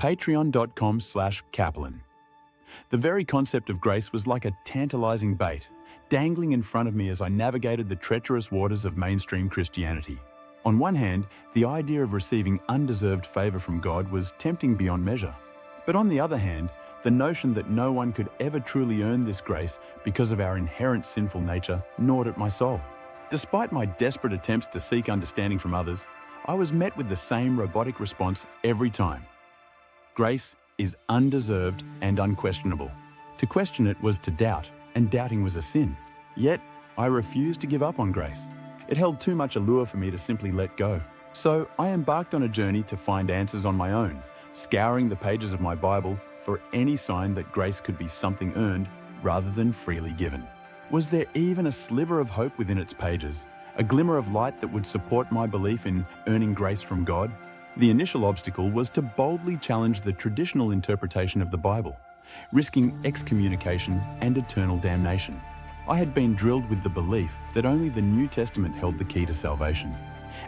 Patreon.com/Kaplan. The very concept of grace was like a tantalizing bait, dangling in front of me as I navigated the treacherous waters of mainstream Christianity. On one hand, the idea of receiving undeserved favor from God was tempting beyond measure. But on the other hand, the notion that no one could ever truly earn this grace because of our inherent sinful nature gnawed at my soul. Despite my desperate attempts to seek understanding from others, I was met with the same robotic response every time. Grace is undeserved and unquestionable. To question it was to doubt, and doubting was a sin. Yet, I refused to give up on grace. It held too much allure for me to simply let go. So I embarked on a journey to find answers on my own, scouring the pages of my Bible for any sign that grace could be something earned rather than freely given. Was there even a sliver of hope within its pages, a glimmer of light that would support my belief in earning grace from God? The initial obstacle was to boldly challenge the traditional interpretation of the Bible, risking excommunication and eternal damnation. I had been drilled with the belief that only the New Testament held the key to salvation,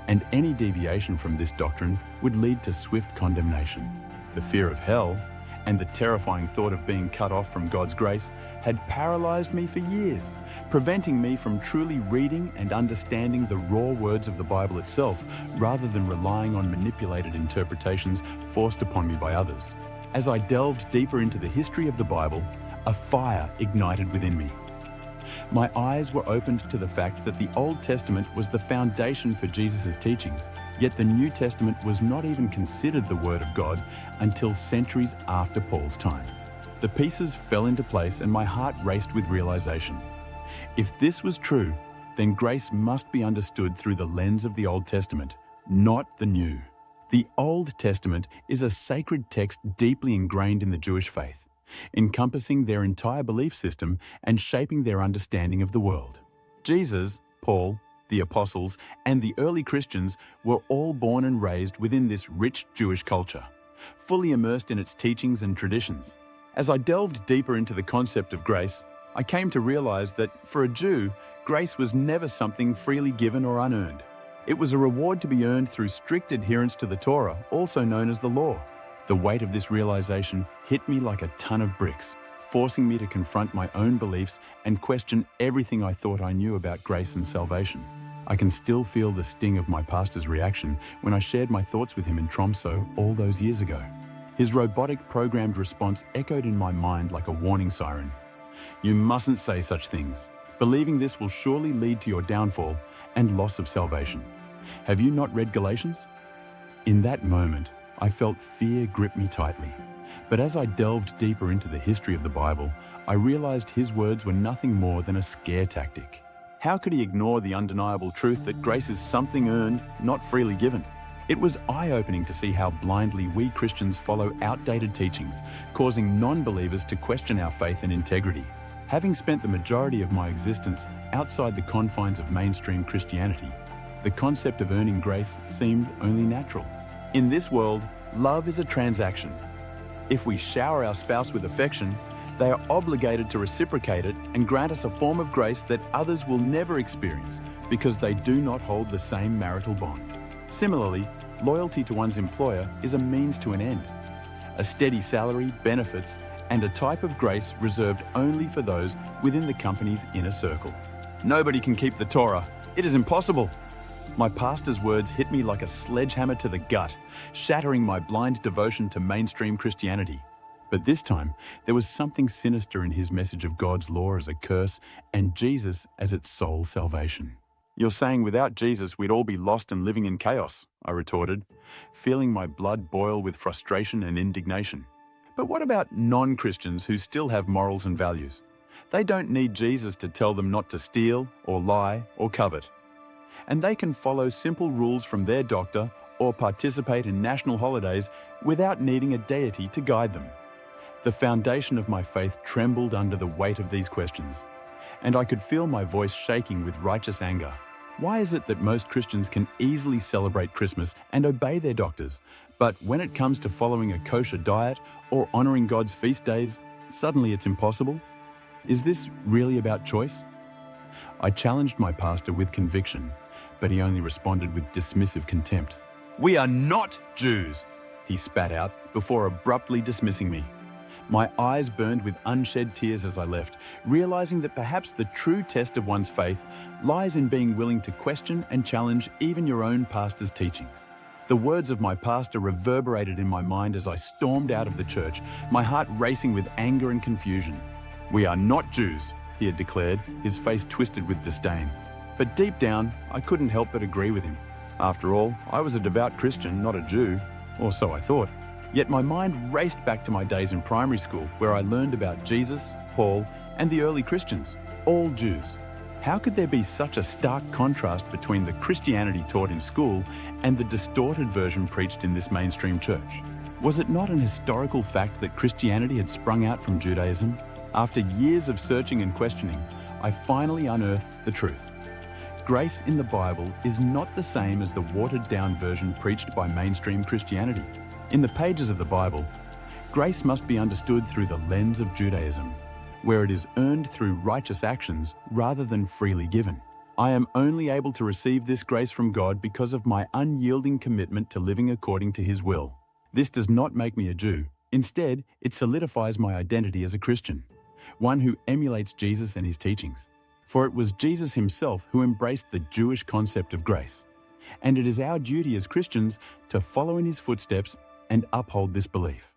and any deviation from this doctrine would lead to swift condemnation. The fear of hell and the terrifying thought of being cut off from God's grace had paralyzed me for years, preventing me from truly reading and understanding the raw words of the Bible itself, rather than relying on manipulated interpretations forced upon me by others. As I delved deeper into the history of the Bible, a fire ignited within me. My eyes were opened to the fact that the Old Testament was the foundation for Jesus' teachings, yet the New Testament was not even considered the Word of God until centuries after Paul's time. The pieces fell into place and my heart raced with realization. If this was true, then grace must be understood through the lens of the Old Testament, not the New. The Old Testament is a sacred text deeply ingrained in the Jewish faith, encompassing their entire belief system and shaping their understanding of the world. Jesus, Paul, the apostles, and the early Christians were all born and raised within this rich Jewish culture, fully immersed in its teachings and traditions. As I delved deeper into the concept of grace, I came to realize that for a Jew, grace was never something freely given or unearned. It was a reward to be earned through strict adherence to the Torah, also known as the law. The weight of this realization hit me like a ton of bricks, forcing me to confront my own beliefs and question everything I thought I knew about grace and salvation. I can still feel the sting of my pastor's reaction when I shared my thoughts with him in Tromsø all those years ago. His robotic programmed response echoed in my mind like a warning siren. You mustn't say such things. Believing this will surely lead to your downfall and loss of salvation. Have you not read Galatians? In that moment, I felt fear grip me tightly. But as I delved deeper into the history of the Bible, I realized his words were nothing more than a scare tactic. How could he ignore the undeniable truth that grace is something earned, not freely given? It was eye-opening to see how blindly we Christians follow outdated teachings, causing non-believers to question our faith and integrity. Having spent the majority of my existence outside the confines of mainstream Christianity, the concept of earning grace seemed only natural. In this world, love is a transaction. If we shower our spouse with affection, they are obligated to reciprocate it and grant us a form of grace that others will never experience because they do not hold the same marital bond. Similarly, loyalty to one's employer is a means to an end. A steady salary, benefits, and a type of grace reserved only for those within the company's inner circle. Nobody can keep the Torah. It is impossible. My pastor's words hit me like a sledgehammer to the gut, shattering my blind devotion to mainstream Christianity. But this time, there was something sinister in his message of God's law as a curse and Jesus as its sole salvation. You're saying without Jesus we'd all be lost and living in chaos, I retorted, feeling my blood boil with frustration and indignation. But what about non-Christians who still have morals and values? They don't need Jesus to tell them not to steal or lie or covet. And they can follow simple rules from their doctor or participate in national holidays without needing a deity to guide them. The foundation of my faith trembled under the weight of these questions, and I could feel my voice shaking with righteous anger. Why is it that most Christians can easily celebrate Christmas and obey their doctors, but when it comes to following a kosher diet or honoring God's feast days, suddenly it's impossible? Is this really about choice? I challenged my pastor with conviction, but he only responded with dismissive contempt. We are not Jews, he spat out before abruptly dismissing me. My eyes burned with unshed tears as I left, realizing that perhaps the true test of one's faith lies in being willing to question and challenge even your own pastor's teachings. The words of my pastor reverberated in my mind as I stormed out of the church, my heart racing with anger and confusion. "We are not Jews," he had declared, his face twisted with disdain. But deep down, I couldn't help but agree with him. After all, I was a devout Christian, not a Jew, or so I thought. Yet my mind raced back to my days in primary school, where I learned about Jesus, Paul, and the early Christians, all Jews. How could there be such a stark contrast between the Christianity taught in school and the distorted version preached in this mainstream church? Was it not an historical fact that Christianity had sprung out from Judaism? After years of searching and questioning, I finally unearthed the truth. Grace in the Bible is not the same as the watered-down version preached by mainstream Christianity. In the pages of the Bible, grace must be understood through the lens of Judaism, where it is earned through righteous actions rather than freely given. I am only able to receive this grace from God because of my unyielding commitment to living according to His will. This does not make me a Jew. Instead, it solidifies my identity as a Christian, one who emulates Jesus and His teachings. For it was Jesus Himself who embraced the Jewish concept of grace. And it is our duty as Christians to follow in His footsteps and uphold this belief.